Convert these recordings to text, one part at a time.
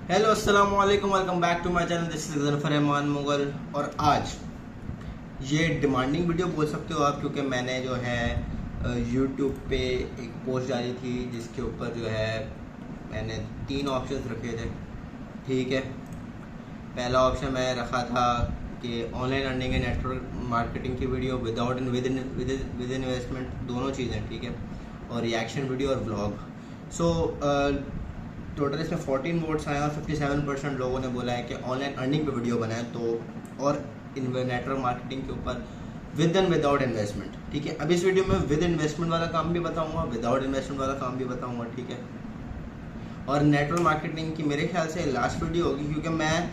Hello अस्सलाम वालेकुम, welcome back to my channel. This is Ghazanfar Rahman Mughal. और आज ये डिमांडिंग वीडियो बोल सकते हो आप, क्योंकि मैंने जो है यूट्यूब पे एक पोस्ट डाली थी जिसके ऊपर जो है मैंने 3 ऑप्शंस रखे थे। ठीक है, पहला ऑप्शन मैं रखा था कि online earning and network marketing की वीडियो विदाउट विद इन्वेस्टमेंट, दोनों चीज़ें। ठीक है, और रिएक्शन वीडियो और व्लॉग। सो टोटल इसमें 14 वोट्स आए और 57% लोगों ने बोला है कि ऑनलाइन अर्निंग पे वीडियो बनाएं, तो और नेटवर्क मार्केटिंग के ऊपर विद एंड विदाउट इन्वेस्टमेंट। ठीक है, अब इस वीडियो में विद इन्वेस्टमेंट वाला काम भी बताऊंगा, विदाउट इन्वेस्टमेंट वाला काम भी बताऊंगा। ठीक है, और नेटवर्क मार्केटिंग की मेरे ख्याल से लास्ट वीडियो होगी, क्योंकि मैं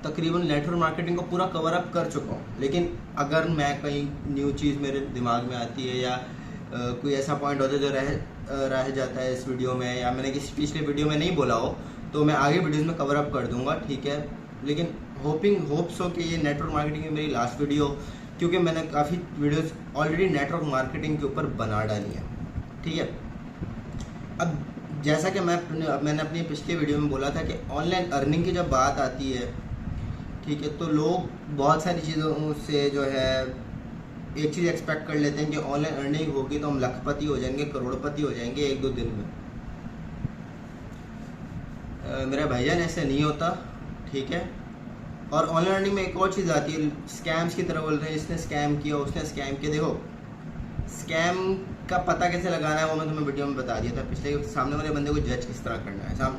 तकरीबन नेटवर्क मार्केटिंग को पूरा कवर अप कर चुका हूँ। लेकिन अगर मैं कहीं न्यू चीज़ मेरे दिमाग में आती है या कोई ऐसा पॉइंट होता है जो रह जाता है इस वीडियो में, या मैंने किसी पिछले वीडियो में नहीं बोला हो, तो मैं आगे वीडियोस में कवर अप कर दूंगा। ठीक है, लेकिन होप्स हो कि ये नेटवर्क मार्केटिंग की मेरी लास्ट वीडियो, क्योंकि मैंने काफ़ी वीडियोस ऑलरेडी नेटवर्क मार्केटिंग के ऊपर बना डाली है। ठीक है, अब जैसा कि मैंने अपनी पिछली वीडियो में बोला था कि ऑनलाइन अर्निंग की जब बात आती है, ठीक है, तो लोग बहुत सारी चीज़ों से जो है एक चीज़ एक्सपेक्ट कर लेते हैं कि ऑनलाइन अर्निंग होगी तो हम लखपति हो जाएंगे, करोड़पति हो जाएंगे 1-2 दिन में। मेरा भाईजान ऐसे नहीं होता। ठीक है, और ऑनलाइन अर्निंग में एक और चीज़ आती है, स्कैम्स की तरह बोल रहे हैं, इसने स्कैम किया, उसने स्कैम किया। देखो, स्कैम का पता कैसे लगाना है वो मैं तुम्हें वीडियो में बता दिया था पिछले। सामने वाले बंदे को जज किस तरह करना है।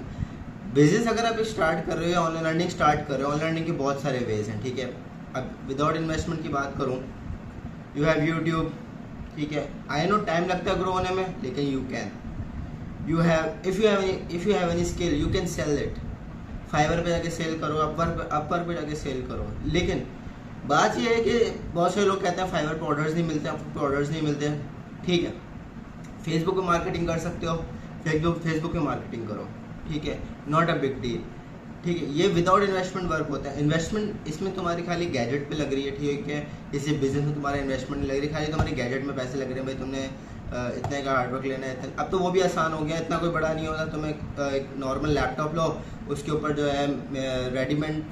बिजनेस अगर आप स्टार्ट कर रहे हो या ऑनलाइन अर्निंग स्टार्ट कर रहे हो, ऑनलाइन अर्निंग के बहुत सारे वेज हैं। ठीक है, अब विदाउट इन्वेस्टमेंट की बात करूँ, यू हैव यूट्यूब। ठीक है, आई नो टाइम लगता है ग्रो होने में, लेकिन you can, you have if you have any skill you can sell it. Fiverr पे जाके सेल करो, अपर पे जाके सेल करो। लेकिन बात यह है कि बहुत सारे लोग कहते हैं फाइवर पे ऑर्डर्स नहीं मिलते, अपर पे ऑर्डर्स नहीं मिलते। ठीक है, फेसबुक पे मार्केटिंग कर सकते हो, फेसबुक पे मार्केटिंग करो। ठीक है, नॉट अ बिग डील। ठीक है, ये विदाउट इन्वेस्टमेंट वर्क होता है। इन्वेस्टमेंट इसमें तुम्हारी खाली गैजेट पे लग रही है। ठीक है, इसी बिजनेस में तुम्हारा इन्वेस्टमेंट नहीं लग रही, खाली तुम्हारी गैजेट में पैसे लग रहे हैं। भाई तुमने इतने का हार्डवर्क लेना है, इतना। अब तो वो भी आसान हो गया, इतना कोई बड़ा नहीं होता। तुम एक नॉर्मल लैपटॉप लो, उसके ऊपर जो है रेडीमेड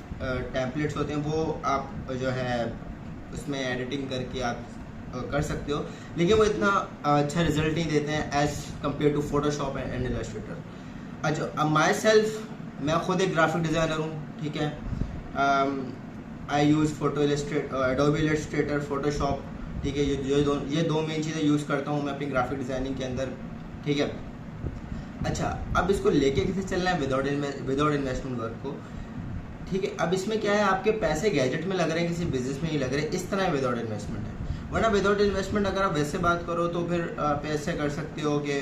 टेम्पलेट्स होते हैं, वो आप जो है उसमें एडिटिंग करके आप कर सकते हो। लेकिन वो इतना अच्छा रिजल्ट नहीं देते हैं as compare to Photoshop and Illustrator. अच्छा, अब माई सेल्फ, मैं खुद एक ग्राफिक डिज़ाइनर हूँ। ठीक है, आई यूज़ एडोबी इलस्ट्रेटर, फोटोशॉप। ठीक है, ये दो मेन चीज़ें यूज़ करता हूँ मैं अपनी ग्राफिक डिज़ाइनिंग के अंदर। ठीक है, अच्छा, अब इसको लेके कैसे चलना है विदाउट इन्वेस्टमेंट वर्क को। ठीक है, अब इसमें क्या है, आपके पैसे गैजेट में लग रहे हैं, किसी बिजनेस में नहीं लग रहे, इस तरह विदाउट इन्वेस्टमेंट है। वरना विदाउट इन्वेस्टमेंट अगर आप वैसे बात करो तो फिर आप ऐसे कर सकते हो कि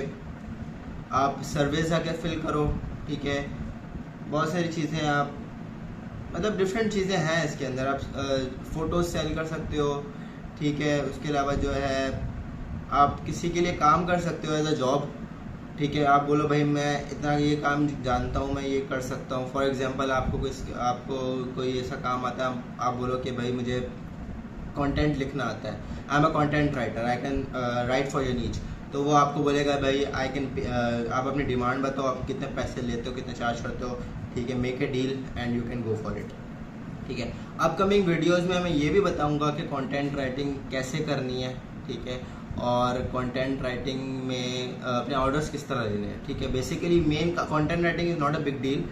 आप सर्विस आके फिल करो। ठीक है, बहुत सारी चीज़ें आप, मतलब डिफरेंट चीज़ें हैं इसके अंदर। आप फ़ोटोज़ सेल कर सकते हो। ठीक है, उसके अलावा जो है आप किसी के लिए काम कर सकते हो एज अ जॉब। ठीक है, आप बोलो भाई मैं इतना ये काम जानता हूँ, मैं ये कर सकता हूँ। फॉर एग्जांपल आपको कोई ऐसा काम आता है, आप बोलो कि भाई मुझे कंटेंट लिखना आता है, I am a content writer, I can write for your needs. तो वो आपको बोलेगा भाई आई कैन, आप अपनी डिमांड बताओ, आप कितने पैसे लेते हो, कितने चार्ज करते हो। ठीक है, make a deal and you can go for it. ठीक है, अपकमिंग वीडियोस में मैं ये भी बताऊंगा कि कंटेंट राइटिंग कैसे करनी है। ठीक है, और कंटेंट राइटिंग में अपने ऑर्डर्स किस तरह लेने हैं। ठीक है, basically main content writing is not a big deal.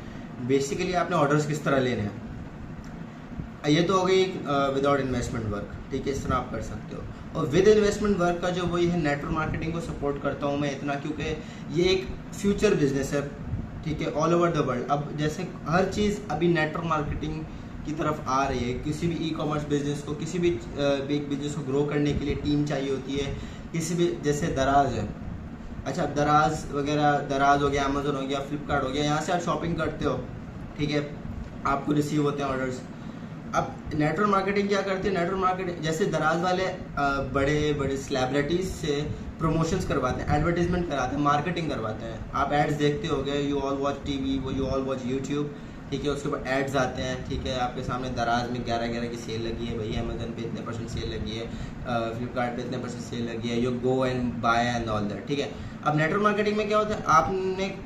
Basically आपने ऑर्डर्स किस तरह लेने हैं, ये तो हो गई विदाउट इन्वेस्टमेंट वर्क। ठीक है, इस तरह आप कर सकते हो। और विद इन्वेस्टमेंट वर्क का जो वही है, नेटवर्क मार्केटिंग को सपोर्ट करता हूँ मैं इतना, क्योंकि ये एक फ्यूचर बिजनेस है। ठीक है, ऑल ओवर द वर्ल्ड। अब जैसे हर चीज़ अभी नेटवर्क मार्केटिंग की तरफ आ रही है। किसी भी ई कॉमर्स बिजनेस को, किसी भी बिग बिजनेस को ग्रो करने के लिए टीम चाहिए होती है। किसी भी, जैसे दराज है, अच्छा दराज वगैरह, दराज हो गया, अमेजोन हो गया, फ्लिपकार्ट हो गया, यहाँ से आप शॉपिंग करते हो। ठीक है, आपको रिसीव होते हैं ऑर्डर्स। अब नेटवर्क मार्केटिंग क्या करती है, नेटवर्क मार्केटिंग जैसे दराज वाले बड़े बड़े सेलिब्रिटीज से प्रमोशंस करवाते हैं, एडवर्टीजमेंट कराते हैं, मार्केटिंग करवाते हैं। आप एड्स देखते होगे, यू ऑल वॉच टीवी, वो यू ऑल वॉच यूट्यूब। ठीक है, उसके ऊपर एड्स आते हैं। ठीक है, आपके सामने दराज में 11-11 की सेल लगी है भाई, अमेजन पे इतने % सेल लगी है, फ्लिपकार्ट पे इतने % सेल लगी है, you go and buy and all that. ठीक है, अब नेटवर्क मार्केटिंग में क्या होता है,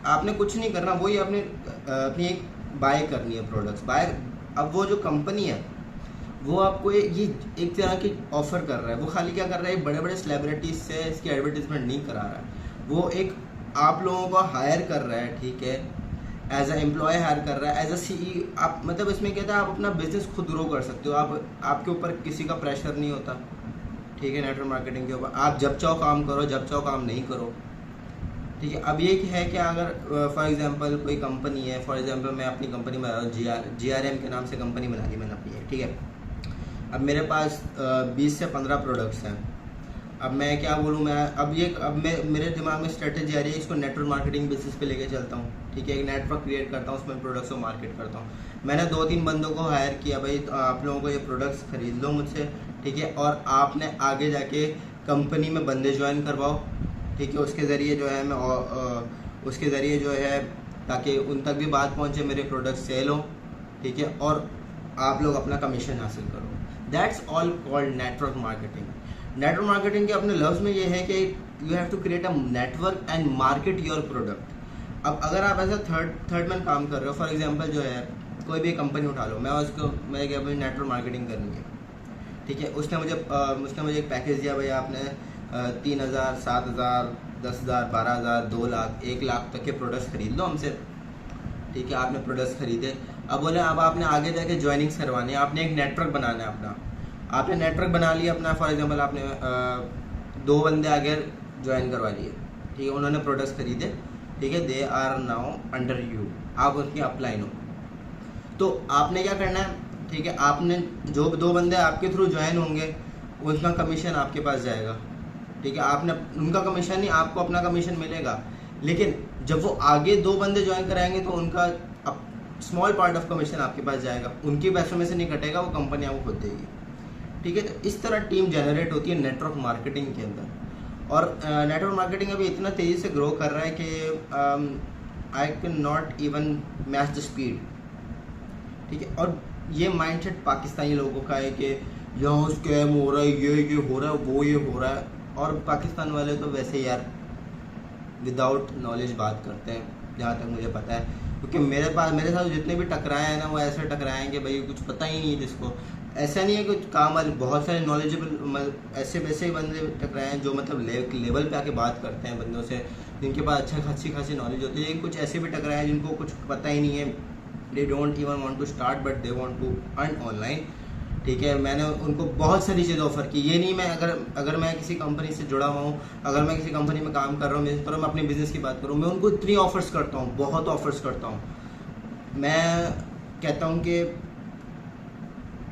आपने कुछ नहीं करना, वही अपनी एक बाय करनी है प्रोडक्ट्स बाय। अब वो जो कंपनी है वो आपको ये एक तरह की ऑफर कर रहा है, वो खाली क्या कर रहा है, बड़े बड़े सेलिब्रिटीज से इसकी एडवर्टीजमेंट नहीं करा रहा है, वो एक आप लोगों को हायर कर रहा है, ठीक है, एज अ एम्प्लॉय हायर कर रहा है, एज अ सीई। आप मतलब इसमें कहता है आप अपना बिजनेस खुद ग्रो कर सकते हो, आपके ऊपर किसी का प्रेशर नहीं होता, ठीक है, नेटवर्क मार्केटिंग के ऊपर आप जब चाहो काम करो, जब चाहो काम नहीं करो, ठीक है। अब ये है कि अगर फॉर एग्जांपल कोई कंपनी है, फॉर एग्जांपल मैं अपनी कंपनी बना रहा हूँ, GRM के नाम से कंपनी बना ली मैंने अपनी, ठीक है। अब मेरे पास 20 से 15 प्रोडक्ट्स हैं। अब मैं क्या बोलूँ, मेरे दिमाग में स्ट्रेटेजी आ रही है, इसको नेटवर्क मार्केटिंग बेसिस पे लेके चलता हूँ, ठीक है, एक नेटवर्क क्रिएट करता हूँ, उसमें प्रोडक्ट्स को मार्केट करता हूँ। मैंने 2-3 बंदों को हायर किया, भाई आप लोगों को ये प्रोडक्ट्स खरीद लो मुझसे, ठीक है, और आपने आगे जाके कंपनी में बंदे ज्वाइन करवाओ, ठीक है, उसके ज़रिए जो है उसके ज़रिए जो है ताकि उन तक भी बात पहुँचे, मेरे प्रोडक्ट सेल हो, ठीक है, और आप लोग अपना कमीशन हासिल करो। That's all called network marketing. Network marketing के अपने लफ्ज़ में ये है कि you have to create a network and market your product. अब अगर आप ऐसा थर्ड मैन काम कर रहे हो, फॉर एग्जांपल जो है कोई भी कंपनी उठा लो, मैं क्या नेटवर्क मार्केटिंग करनी है, ठीक है, उसने मुझे एक पैकेज दिया, भाई आपने 3,000, 7,000, 10,000, 12,000, 2 लाख, 1 लाख तक के प्रोडक्ट्स खरीद लो हमसे, ठीक है। आपने प्रोडक्ट्स खरीदे, अब बोले अब आपने आगे जाके ज्वाइनिंग्स करवानी है, आपने एक नेटवर्क बनाना है अपना, आपने नेटवर्क बना लिया अपना, फॉर एग्जांपल आपने 2 बंदे आगे ज्वाइन करवा लिए, ठीक है, उन्होंने प्रोडक्ट्स खरीदे, ठीक है, they are now under you, आप उसकी अपलाइन हो। तो आपने क्या करना है, ठीक है, आपने जो 2 बंदे आपके थ्रू ज्वाइन होंगे उनका कमीशन आपके पास जाएगा, ठीक है, आपने उनका कमीशन नहीं, आपको अपना कमीशन मिलेगा। लेकिन जब वो आगे 2 बंदे ज्वाइन कराएंगे तो उनका स्मॉल पार्ट ऑफ कमीशन आपके पास जाएगा, उनके पैसों में से नहीं कटेगा, वो कंपनी आपको खुद देगी, ठीक है। तो इस तरह टीम जनरेट होती है नेटवर्क मार्केटिंग के अंदर। और नेटवर्क मार्केटिंग अभी इतना तेज़ी से ग्रो कर रहा है कि I can not even match the speed, ठीक है। और ये माइंडसेट पाकिस्तानी लोगों का है कि यहाँ स्कैम हो रहा है, ये हो रहा है, वो ये हो रहा है, और पाकिस्तान वाले तो वैसे यार विदाउट नॉलेज बात करते हैं, जहाँ तक मुझे पता है, क्योंकि मेरे साथ जितने भी टकराए हैं ना, वो ऐसे टकराए हैं कि भाई कुछ पता ही नहीं है जिसको, ऐसा नहीं है कि काम वाले, बहुत सारे नॉलेजेबल ऐसे वैसे ही बंदे टकराए हैं जो मतलब लेवल पे आके बात करते हैं बंदों से, जिनके पास अच्छी खासी नॉलेज होती है, लेकिन कुछ ऐसे भी टकराए हैं जिनको कुछ पता ही नहीं है, they don't even want to start but they want to earn online, ठीक है। मैंने उनको बहुत सारी चीज़ें ऑफ़र की, ये नहीं मैं अगर मैं किसी कंपनी से जुड़ा हुआ हूँ, अगर मैं किसी कंपनी में काम कर रहा हूँ, मैं इस तरह मैं अपने बिज़नेस की बात करूँ, मैं उनको इतनी ऑफ़र्स करता हूँ, बहुत ऑफ़र्स करता हूँ। मैं कहता हूँ कि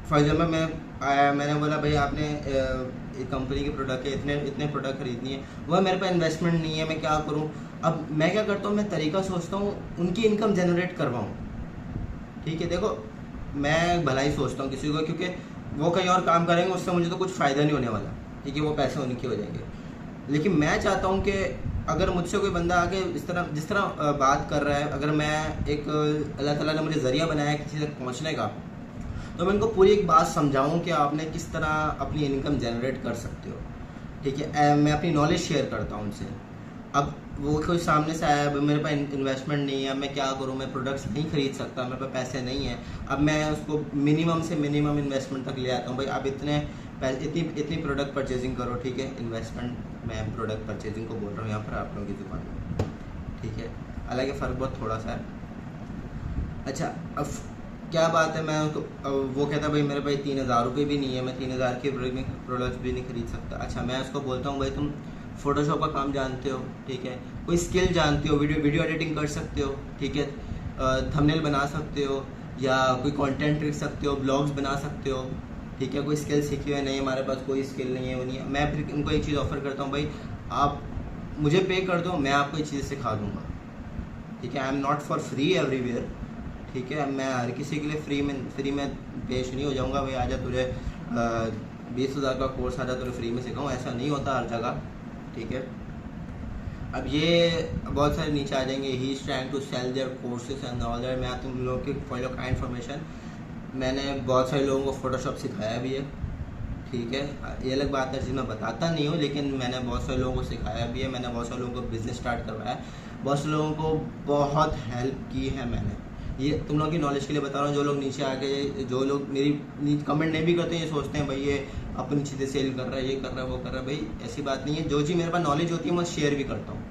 फॉर एग्जाम्पल मैंने बोला भाई आपने एक कंपनी के प्रोडक्ट है, इतने प्रोडक्ट खरीदनी है, वह मेरे पास इन्वेस्टमेंट नहीं है, मैं क्या करूँ। अब मैं क्या करता हूँ, मैं तरीका सोचता हूँ उनकी इनकम जनरेट करवाऊँ, ठीक है। देखो मैं भलाई सोचता हूँ किसी को, क्योंकि वो कहीं और काम करेंगे, उससे मुझे तो कुछ फ़ायदा नहीं होने वाला, ठीक है, वो पैसे उनके हो जाएंगे। लेकिन मैं चाहता हूँ कि अगर मुझसे कोई बंदा आके जिस तरह बात कर रहा है, अगर मैं एक अल्लाह ताला ने मुझे ज़रिया बनाया है किसी तक पहुँचने का, तो मैं उनको पूरी एक बात समझाऊँ कि आपने किस तरह अपनी इनकम जनरेट कर सकते हो, ठीक है। मैं अपनी नॉलेज शेयर करता हूँ उनसे। अब वो कोई सामने से आया, मेरे पास इन्वेस्टमेंट नहीं है, मैं क्या करूँ, मैं प्रोडक्ट्स नहीं खरीद सकता, मेरे पास पैसे नहीं है। अब मैं उसको मिनिमम से मिनिमम इन्वेस्टमेंट तक ले आता हूँ, भाई आप इतनी प्रोडक्ट परचेजिंग करो, ठीक है, इन्वेस्टमेंट मैं प्रोडक्ट परचेजिंग को बोल रहा हूँ यहाँ पर आप लोगों की दुकान में, ठीक है, हालांकि फ़र्क बहुत थोड़ा सा है। अच्छा, अब क्या बात है, मैं उसको वो कहता भाई मेरे पास 3,000 रुपये भी नहीं है, मैं 3,000 के प्रोडक्ट्स भी नहीं खरीद सकता। अच्छा, मैं उसको बोलता हूँ भाई तुम फोटोशॉप का काम जानते हो, ठीक है, कोई स्किल जानते हो, वीडियो एडिटिंग कर सकते हो, ठीक है, थंबनेल बना सकते हो, या कोई कंटेंट लिख सकते हो, ब्लॉग्स बना सकते हो, ठीक है, कोई स्किल सीखी हुई नहीं, हमारे पास कोई स्किल नहीं है, वो नहीं है। मैं फिर उनको एक चीज़ ऑफर करता हूँ, भाई आप मुझे पे कर दो, मैं आपको ये चीज़ सिखा दूँगा, ठीक है। I am not for free everywhere, ठीक है, मैं हर किसी के लिए फ्री में पेश नहीं हो जाऊँगा, भाई आजा तुझे 20,000 का कोर्स आजा तुझे फ्री में सिखाऊँ, ऐसा नहीं होता हर जगह, ठीक है। अब ये बहुत सारे नीचे आ जाएंगे, he is trying to sell their courses and all that. मैं तुम लोगों की फॉर योर काइंड इन्फॉर्मेशन, मैंने बहुत सारे लोगों को फोटोशॉप सिखाया भी है, ठीक है। ये अलग बात है जिसमें मैं बताता नहीं हूँ, लेकिन मैंने बहुत सारे लोगों को सिखाया भी है, मैंने बहुत सारे लोगों को बिज़नेस स्टार्ट करवाया है, बहुत से लोगों को बहुत हेल्प की है मैंने, ये तुम लोगों की नॉलेज के लिए बता रहा हूँ। जो लोग नीचे आके, जो लोग मेरी कमेंट नहीं भी करते, ये सोचते हैं भाई ये अपनी चीज़ें सेल कर रहा है, ये कर रहा है, वो कर रहा है। भाई ऐसी बात नहीं है, जो चीज़ मेरे पास नॉलेज होती है मैं शेयर भी करता हूँ।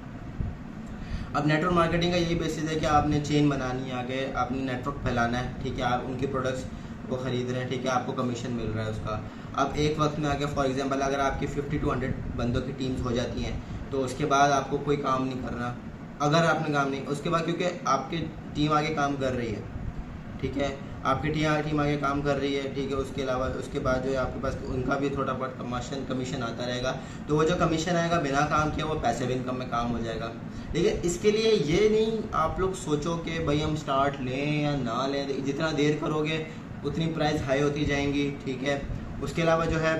अब नेटवर्क मार्केटिंग का यही बेसिस है कि आपने चेन बनानी है, आगे आपने नेटवर्क फैलाना है, ठीक है। आप उनके प्रोडक्ट्स को ख़रीद रहे हैं, ठीक है, आपको कमीशन मिल रहा है उसका। अब एक वक्त में आके फॉर एग्जांपल अगर आपकी 50 to 100 बंदों की टीम्स हो जाती हैं, तो उसके बाद आपको कोई काम नहीं करना। अगर आपने काम नहीं, उसके बाद क्योंकि आपकी टीम आगे काम कर रही है, ठीक है, आपकी टीम आगे काम कर रही है, ठीक है। उसके अलावा उसके बाद जो है आपके पास उनका भी थोड़ा बहुत कमीशन आता रहेगा। तो वो जो कमीशन आएगा बिना काम किए वो पैसिव इनकम में काम हो जाएगा। लेकिन इसके लिए ये नहीं आप लोग सोचो कि भाई हम स्टार्ट लें या ना लें, जितना देर करोगे उतनी प्राइस हाई होती जाएंगी, ठीक है। उसके अलावा जो है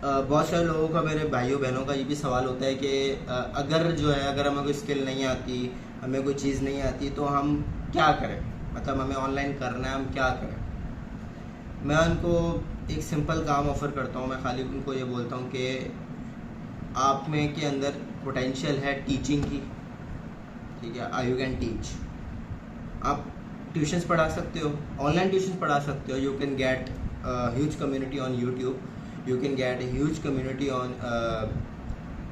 बहुत सारे लोगों का, मेरे भाइयों बहनों का ये भी सवाल होता है कि अगर हमें कोई स्किल नहीं आती, हमें कोई चीज़ नहीं आती तो हम क्या करें, मतलब हमें ऑनलाइन करना है, हम क्या करें। मैं उनको एक सिंपल काम ऑफ़र करता हूँ। मैं खाली उनको ये बोलता हूँ कि आप में के अंदर पोटेंशियल है टीचिंग की, ठीक है, यू कैन टीच। आप ट्यूशन्स पढ़ा सकते हो, ऑनलाइन ट्यूशन्स पढ़ा सकते हो। You can get huge community on YouTube, you can get huge community on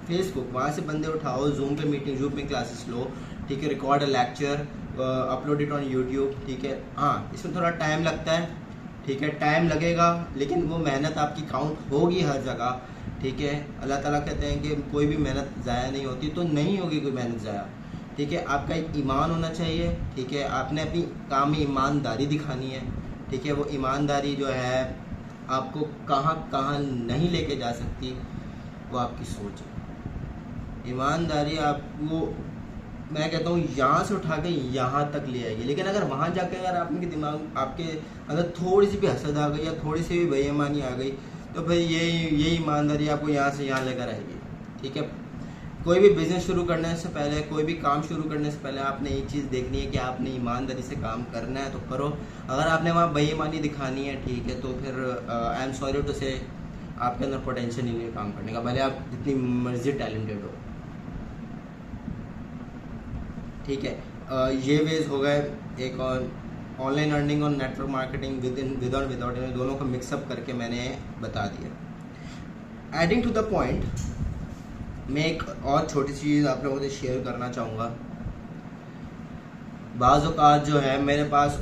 Facebook. वहाँ से बंदे उठाओ, जूम पे मीटिंग, जूम पे क्लासेस लो, ठीक है। Record a lecture, upload it on YouTube, ठीक है। हाँ, इसमें थोड़ा टाइम लगता है, ठीक है, टाइम लगेगा, लेकिन वो मेहनत आपकी काउंट होगी हर जगह, ठीक है। अल्लाह ताला कहते हैं कि कोई भी मेहनत ज़ाया नहीं होती, तो नहीं होगी कोई मेहनत ज़ाया, ठीक है। आपका एक ईमान होना चाहिए, ठीक है। आपने अपनी काम में ईमानदारी दिखानी है, ठीक है। वो ईमानदारी जो है आपको कहाँ कहाँ नहीं लेके जा सकती, वो आपकी सोच है। ईमानदारी आपको, मैं कहता हूँ, यहाँ से उठा के यहाँ तक ले आएगी। लेकिन अगर वहाँ जाके अगर आपके दिमाग, आपके अंदर थोड़ी सी भी हसद आ गई या थोड़ी सी भी बेईमानी आ गई, तो भाई ये ईमानदारी आपको यहाँ से यहाँ लेकर आएगी, ठीक है। कोई भी बिज़नेस शुरू करने से पहले, कोई भी काम शुरू करने से पहले आपने एक चीज़ देखनी है कि आपने ईमानदारी से काम करना है तो करो। अगर आपने वहाँ बेईमानी दिखानी है, ठीक है, तो फिर आई एम सॉरी टू से आपके अंदर पोटेंशियल नहीं है काम करने का, भले आप जितनी मर्जी टैलेंटेड हो, ठीक है। ये वेज हो गए, एक और ऑनलाइन अर्निंग और नेटवर्क मार्केटिंग विद और विदाउट, दोनों को मिक्सअप करके मैंने बता दिया। एडिंग टू द पॉइंट, मैं एक और छोटी चीज़ आप लोगों से शेयर करना चाहूँगा। बाज़ औक़ात जो है मेरे पास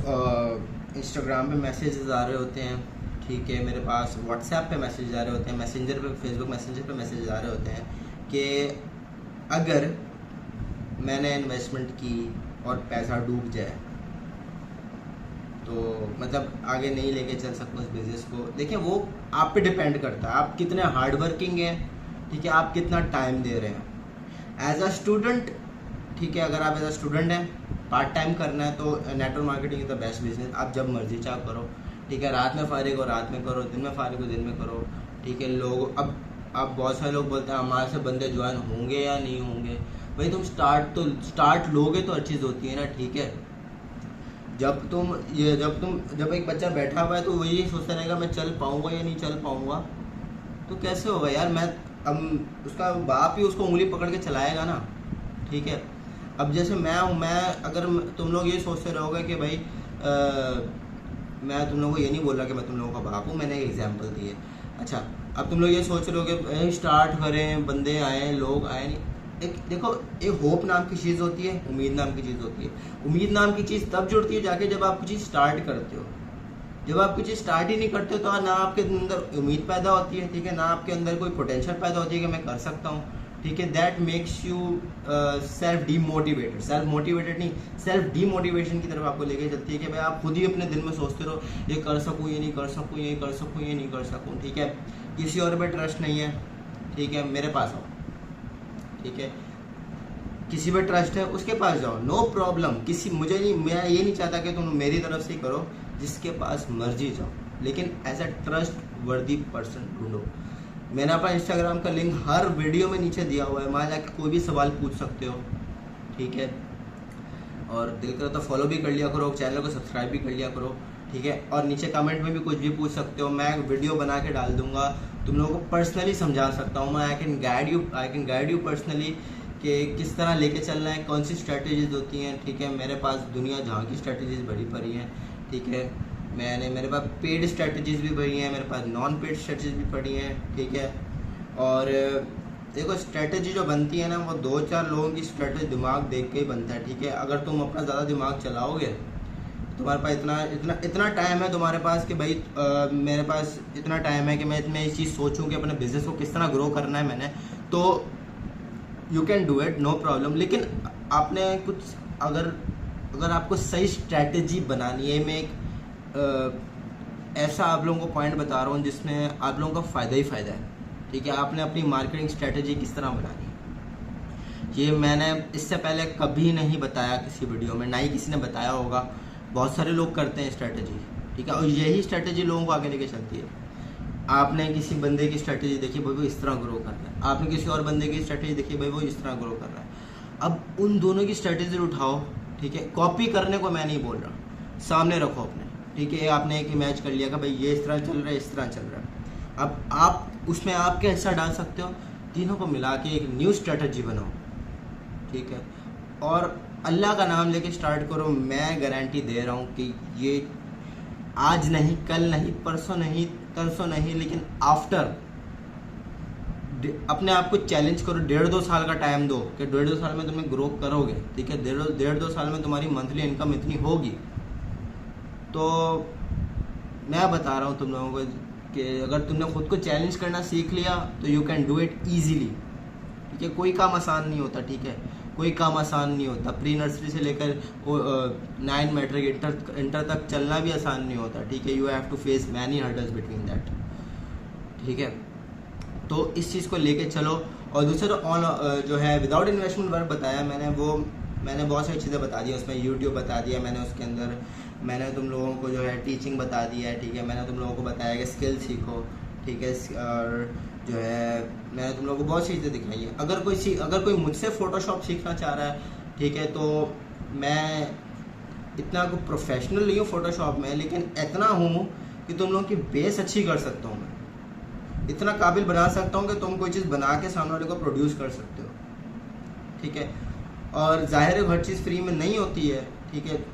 इंस्टाग्राम पे मैसेजेस आ रहे होते हैं, ठीक है, मेरे पास व्हाट्सएप पे मैसेज आ रहे होते हैं, मैसेंजर पे, फेसबुक मैसेंजर पे मैसेज आ रहे होते हैं कि अगर मैंने इन्वेस्टमेंट की और पैसा डूब जाए तो मतलब आगे नहीं लेके चल सकूँ इस बिज़नेस को। देखिए, वो आप पे डिपेंड करता है, आप कितने हार्ड वर्किंग हैं, ठीक है, आप कितना टाइम दे रहे हैं एज अ स्टूडेंट, ठीक है। अगर आप एज अ स्टूडेंट हैं, पार्ट टाइम करना है, तो network marketing is the best business. आप जब मर्जी चाह करो, ठीक है। रात में फारिग हो रात में करो, दिन में फारिग हो दिन में करो, ठीक है। लोग अब बहुत सारे लोग बोलते हैं हमारे से बंदे ज्वाइन होंगे या नहीं होंगे। भाई तुम स्टार्ट लोगे तो हर चीज़ होती है ना, ठीक है। जब एक बच्चा बैठा हुआ है तो वही सोचता रहेगा मैं चल पाऊँगा या नहीं चल पाऊँगा, तो कैसे होगा यार। अब उसका बाप ही उसको उंगली पकड़ के चलाएगा ना, ठीक है। अब जैसे मैं हूँ, अगर तुम लोग ये सोचते रहोगे कि भाई मैं तुम लोगों को ये नहीं बोल रहा कि मैं तुम लोगों का बाप हूँ, मैंने एक एग्जांपल दी है। अच्छा, अब तुम लोग ये सोच रहे हो कि स्टार्ट करें, बंदे आए, लोग आए नहीं। देखो, एक होप नाम की चीज़ होती है, उम्मीद नाम की चीज़ होती है। उम्मीद नाम की चीज़ तब जुड़ती है जाके जब आप कुछ चीज़ स्टार्ट करते हो। जब आप कुछ चीज़ स्टार्ट ही नहीं करते हो तो ना आपके अंदर उम्मीद पैदा होती है, ठीक है, ना आपके अंदर कोई पोटेंशियल पैदा होती है कि मैं कर सकता हूँ, ठीक है। That makes you self motivated नहीं, सेल्फ डीमोटिवेशन की तरफ आपको लेके चलती है कि भाई आप खुद ही अपने दिल में सोचते रहो ये कर सकूँ, ये नहीं कर सकूँ, ये कर सकूँ, ये नहीं कर सकूँ, ठीक है। किसी और पे ट्रस्ट नहीं है, ठीक है, मेरे पास आओ, ठीक है। किसी पे ट्रस्ट है उसके पास जाओ, नो प्रॉब्लम। मैं ये नहीं चाहता कि तुम मेरी तरफ से ही करो, जिसके पास मर्जी जाओ, लेकिन एज अ ट्रस्ट वर्दी पर्सन ढूंढो। मैंने अपना इंस्टाग्राम का लिंक हर वीडियो में नीचे दिया हुआ है, वहाँ जाकर कोई भी सवाल पूछ सकते हो, ठीक है। और दिल करो तो फॉलो भी कर लिया करो, चैनल को सब्सक्राइब भी कर लिया करो, ठीक है। और नीचे कमेंट में भी कुछ भी पूछ सकते हो, मैं वीडियो बना के डाल दूंगा, तुम लोगों को पर्सनली समझा सकता हूँ मैं। I can guide you personally कि किस तरह लेके चलना है, कौन सी स्ट्रेटजीज होती हैं, ठीक है। मेरे पास दुनिया जहाँ की स्ट्रेटजीज बड़ी पड़ी हैं, ठीक है। मेरे पास पेड स्ट्रेटजीज भी पड़ी हैं, मेरे पास नॉन पेड स्ट्रेटजीज भी पड़ी हैं, ठीक है। और देखो स्ट्रेटजी जो बनती है ना, वो 2-4 लोगों की स्ट्रेटजी दिमाग देख के ही बनता है, ठीक है। अगर तुम अपना ज़्यादा दिमाग चलाओगे, तुम्हारे पास इतना इतना इतना टाइम है तुम्हारे पास कि भाई मेरे पास इतना टाइम है कि मैं इतनी चीज़ सोचूं कि अपने बिजनेस को किस तरह ग्रो करना है मैंने, तो you can do it, no problem. लेकिन आपने कुछ अगर अगर आपको सही स्ट्रैटेजी बनानी है, मैं एक ऐसा आप लोगों को पॉइंट बता रहा हूँ जिसमें आप लोगों का फ़ायदा ही फ़ायदा है, ठीक है। आपने अपनी मार्केटिंग स्ट्रैटेजी किस तरह बनानी है, ये मैंने इससे पहले कभी नहीं बताया किसी वीडियो में, ना ही किसी ने बताया होगा। बहुत सारे लोग करते हैं स्ट्रैटेजी, ठीक है, और यही स्ट्रैटेजी लोगों को आगे लेके चलती है। आपने किसी बंदे की स्ट्रैटेजी देखी, भाई वो इस तरह ग्रो कर रहा है, आपने किसी और बंदे की स्ट्रैटेजी देखी, भाई वो इस तरह ग्रो कर रहा है। अब उन दोनों की स्ट्रैटेजी उठाओ, ठीक है। कॉपी करने को मैं नहीं बोल रहा, सामने रखो अपने, ठीक है। आपने एक इमेज कर लिया कि भाई ये इस तरह चल रहा है, इस तरह चल रहा है। अब आप उसमें आपके हिस्सा डाल सकते हो, तीनों को मिला के एक न्यू स्ट्रैटेजी बनाओ, ठीक है। और अल्लाह का नाम लेके स्टार्ट करो। मैं गारंटी दे रहा हूँ कि ये आज नहीं, कल नहीं, परसों नहीं, तरसों नहीं, लेकिन आफ्टर अपने आप को चैलेंज करो। 1.5-2 साल का टाइम दो कि 1.5-2 साल में तुम्हें ग्रो करोगे, ठीक है। 1.5-2 साल में तुम्हारी मंथली इनकम इतनी होगी। तो मैं बता रहा हूँ तुम लोगों को कि अगर तुमने खुद को चैलेंज करना सीख लिया तो you can do it easily, ठीक है। कोई काम आसान नहीं होता, ठीक है, कोई काम आसान नहीं होता। प्री नर्सरी से लेकर 9 मैट्रिक इंटर तक चलना भी आसान नहीं होता, ठीक है। You have to face many hurdles between that, ठीक है। तो इस चीज़ को लेके चलो। और दूसरा जो है विदाउट इन्वेस्टमेंट वर्क बताया मैंने बहुत सारी चीज़ें बता दी उसमें। यूट्यूब बता दिया मैंने, उसके अंदर मैंने तुम लोगों को जो है टीचिंग बता दिया है, ठीक है। मैंने तुम लोगों को बताया कि स्किल सीखो, ठीक है। और जो है मैंने तुम लोगों को बहुत सी चीज़ें दिखाई है। अगर कोई मुझसे फ़ोटोशॉप सीखना चाह रहा है, ठीक है, तो मैं इतना कोई प्रोफेशनल नहीं हूँ फ़ोटोशॉप में, लेकिन इतना हूँ कि तुम लोगों की बेस अच्छी कर सकता हूँ मैं। इतना काबिल बना सकता हूँ कि तुम कोई चीज़ बना के सामने वाले को प्रोड्यूस कर सकते हो, ठीक है। और जाहिर है हर चीज़ फ्री में नहीं होती है, ठीक है।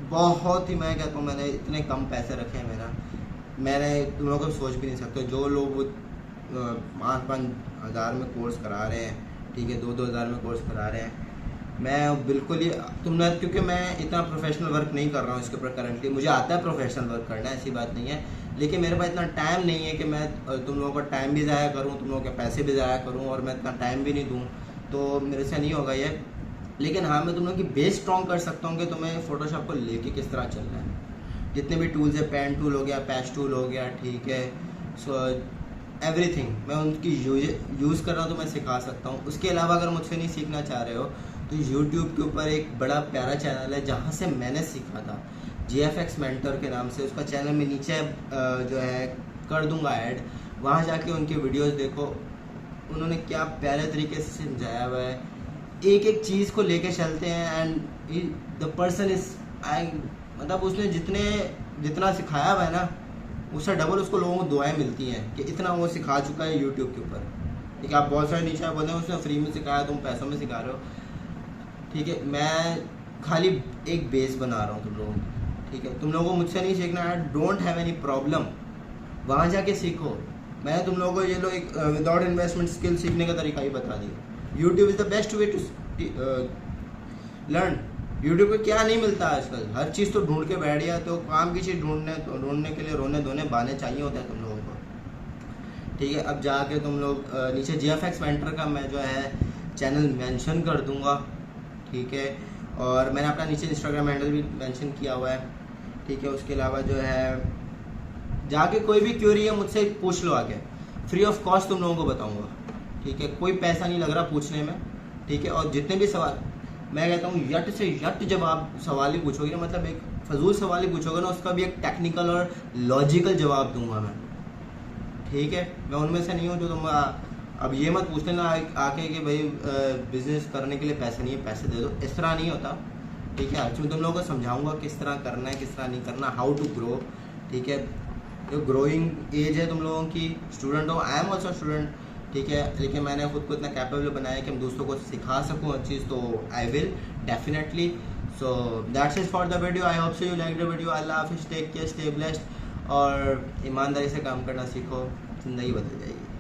बहुत ही, मैं कहता हूँ मैंने इतने कम पैसे रखे हैं मैंने तुम लोगों को सोच भी नहीं सकते। जो लोग 5-5 हज़ार में कोर्स करा रहे हैं, ठीक है, 2-2 हज़ार में कोर्स करा रहे हैं, मैं बिल्कुल ही क्योंकि मैं इतना प्रोफेशनल वर्क नहीं कर रहा हूँ इसके ऊपर करंटली। मुझे आता है प्रोफेशनल वर्क करना, ऐसी बात नहीं है, लेकिन मेरे पास इतना टाइम नहीं है कि मैं तुम लोगों का टाइम भी ज़ाया करूँ, तुम लोगों के पैसे भी ज़ाया करूँ, और मैं इतना टाइम भी नहीं दूँ, तो मेरे से नहीं होगा ये। लेकिन हाँ, मैं तुम लोगों की बेस स्ट्रॉन्ग कर सकता हूँ कि तुम्हें फ़ोटोशॉप को लेके किस तरह चलना है। जितने भी टूल्स है, पेन टूल हो गया, पैच टूल हो गया, ठीक है, सो एवरीथिंग मैं उनकी यूज़ कर रहा हूँ तो मैं सिखा सकता हूँ। उसके अलावा अगर मुझसे नहीं सीखना चाह रहे हो तो यूट्यूब के ऊपर एक बड़ा प्यारा चैनल है जहाँ से मैंने सीखा था, GFX मेंटर के नाम से। उसका चैनल में नीचे जो है कर दूंगा ऐड, वहाँ जाके उनकी वीडियोस देखो। उन्होंने क्या प्यारे तरीके से समझाया हुआ है, एक एक चीज़ को लेके चलते हैं। एंड द पर्सन इज मतलब उसने जितना सिखाया हुआ है ना, उससे डबल उसको लोगों को दुआएं मिलती हैं कि इतना वो सिखा चुका है यूट्यूब के ऊपर, ठीक है। आप बहुत सारे नीचे बोलते हैं उसने फ्री में सिखाया, तुम पैसों में सिखा रहे हो, ठीक है। मैं खाली एक बेस बना रहा हूँ तुम लोगों को, ठीक है। तुम लोगों को मुझसे नहीं सीखना है, डोंट हैव एनी प्रॉब्लम, वहाँ जाके सीखो। मैंने तुम लोगों को ये लोग एक विदाउट इन्वेस्टमेंट स्किल सीखने का तरीका ही बता दिया। YouTube is the best way to learn. YouTube पे क्या नहीं मिलता आजकल, हर चीज़ तो ढूंढ के बैठ गया। तो काम की चीज़ ढूंढने के लिए रोने धोने बहाने चाहिए होते हैं तुम लोगों को, ठीक है। अब जाके तुम लोग नीचे GFX मेंटर का मैं जो है चैनल मेंशन कर दूंगा, ठीक है। और मैंने अपना नीचे इंस्टाग्राम हैंडल भी मेंशन किया हुआ है, ठीक है। उसके अलावा जो है जाके कोई भी क्वेरी है मुझसे पूछ लो आके, फ्री ऑफ कॉस्ट तुम लोगों को बताऊंगा, ठीक है। कोई पैसा नहीं लग रहा पूछने में, ठीक है। और जितने भी सवाल, मैं कहता हूँ यट से यट जब आप सवाल ही पूछोगे ना, मतलब एक फजूल सवाल ही पूछोगे ना, उसका भी एक टेक्निकल और लॉजिकल जवाब दूंगा मैं, ठीक है। मैं उनमें से नहीं हूँ जो तुम अब ये मत पूछ लेना आके कि भाई बिजनेस करने के लिए पैसे नहीं है, पैसे दे दो, इस तरह नहीं होता, ठीक है। आज मैं तुम लोगों को समझाऊंगा किस तरह करना है, किस तरह नहीं करना, हाउ टू ग्रो, ठीक है। जो ग्रोइंग एज है तुम लोगों की, स्टूडेंट हो, आई एम ऑल्सो स्टूडेंट, ठीक है, लेकिन मैंने खुद को इतना कैपेबल बनाया कि मैं दूसरों को सिखा सकूँ हर चीज़, तो I will definitely. So that's it for the video. I hope so you like the video. अल्लाह हाफिज़, टेक केयर, स्टे ब्लेस्ड और ईमानदारी से काम करना सीखो, ज़िंदगी बदल जाएगी.